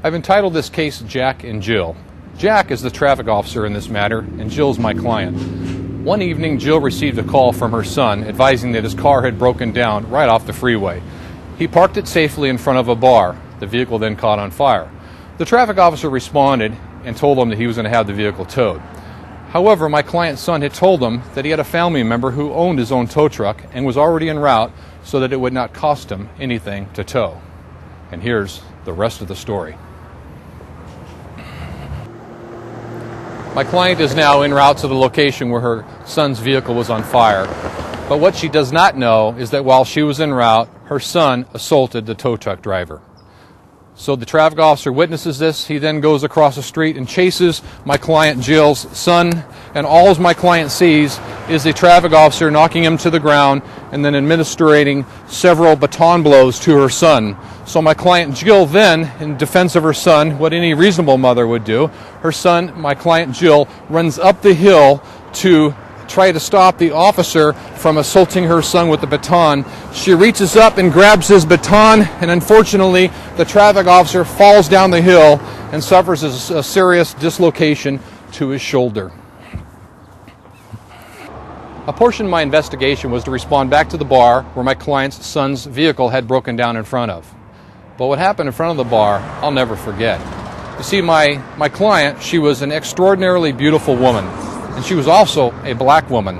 I've entitled this case Jack and Jill. Jack is the traffic officer in this matter, and Jill's my client. One evening, Jill received a call from her son advising that his car had broken down right off the freeway. He parked it safely in front of a bar. The vehicle then caught on fire. The traffic officer responded and told him that he was going to have the vehicle towed. However, my client's son had told him that he had a family member who owned his own tow truck and was already en route so that it would not cost him anything to tow. And here's the rest of the story. My client is now en route to the location where her son's vehicle was on fire. But what she does not know is that while she was en route, her son assaulted the tow truck driver. So the traffic officer witnesses this. He then goes across the street and chases my client Jill's son, and all my client sees is the traffic officer knocking him to the ground and then administering several baton blows to her son. So my client Jill then, in defense of her son, what any reasonable mother would do, her son, my client Jill, runs up the hill to try to stop the officer from assaulting her son with the baton. She reaches up and grabs his baton, and unfortunately the traffic officer falls down the hill and suffers a serious dislocation to his shoulder. A portion of my investigation was to respond back to the bar where my client's son's vehicle had broken down in front of. But what happened in front of the bar, I'll never forget. You see, my client, she was an extraordinarily beautiful woman, and she was also a black woman.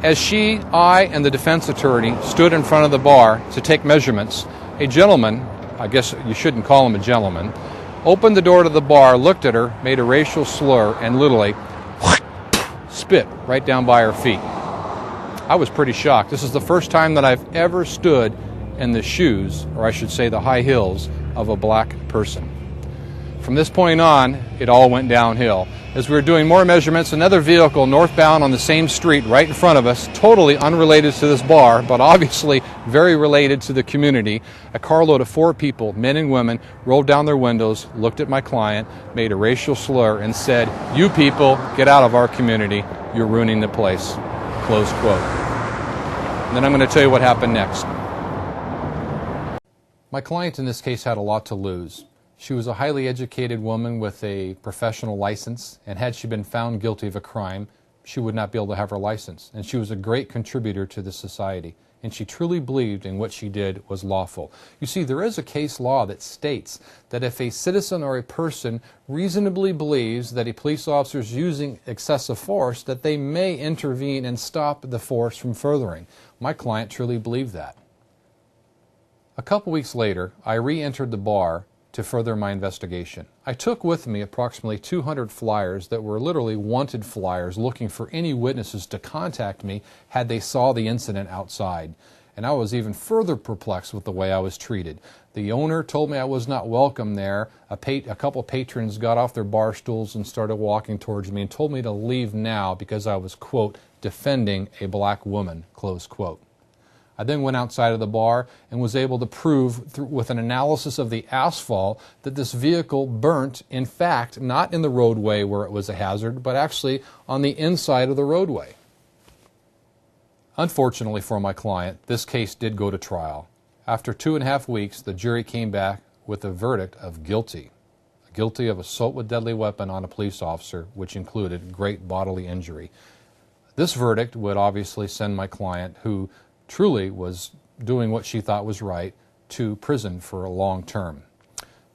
As I, and the defense attorney stood in front of the bar to take measurements, a gentleman, I guess you shouldn't call him a gentleman, opened the door to the bar, looked at her, made a racial slur, and literally spit right down by her feet. I was pretty shocked. This is the first time that I've ever stood in the shoes, or I should say the high heels, of a black person. From this point on, it all went downhill. As we were doing more measurements, another vehicle northbound on the same street right in front of us, totally unrelated to this bar, but obviously very related to the community, a carload of 4 people, men and women, rolled down their windows, looked at my client, made a racial slur, and said, "You people, get out of our community. You're ruining the place." Close quote. And then I'm going to tell you what happened next. My client in this case had a lot to lose. She was a highly educated woman with a professional license, and had she been found guilty of a crime, she would not be able to have her license. And she was a great contributor to the society, and she truly believed in what she did was lawful. You see, there is a case law that states that if a citizen or a person reasonably believes that a police officer is using excessive force, that they may intervene and stop the force from furthering. My client truly believed that. A couple weeks later, I re-entered the bar to further my investigation. I took with me approximately 200 flyers that were literally wanted flyers looking for any witnesses to contact me had they saw the incident outside. And I was even further perplexed with the way I was treated. The owner told me I was not welcome there. A couple patrons got off their bar stools and started walking towards me and told me to leave now because I was, quote, defending a black woman, close quote. I then went outside of the bar and was able to prove with an analysis of the asphalt that this vehicle burnt, in fact, not in the roadway where it was a hazard, but actually on the inside of the roadway. Unfortunately for my client, this case did go to trial. After 2.5 weeks, the jury came back with a verdict of guilty. Guilty of assault with deadly weapon on a police officer, which included great bodily injury. This verdict would obviously send my client, who truly was doing what she thought was right, to prison for a long term.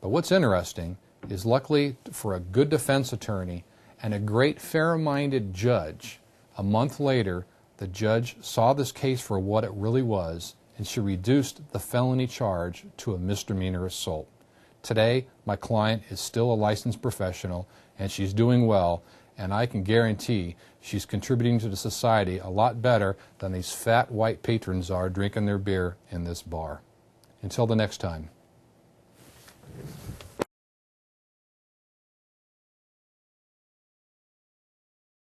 But what's interesting is, luckily for a good defense attorney and a great fair-minded judge, a month later the judge saw this case for what it really was, and she reduced the felony charge to a misdemeanor assault. Today, my client is still a licensed professional, and she's doing well, and I can guarantee she's contributing to the society a lot better than these fat white patrons are drinking their beer in this bar. Until the next time.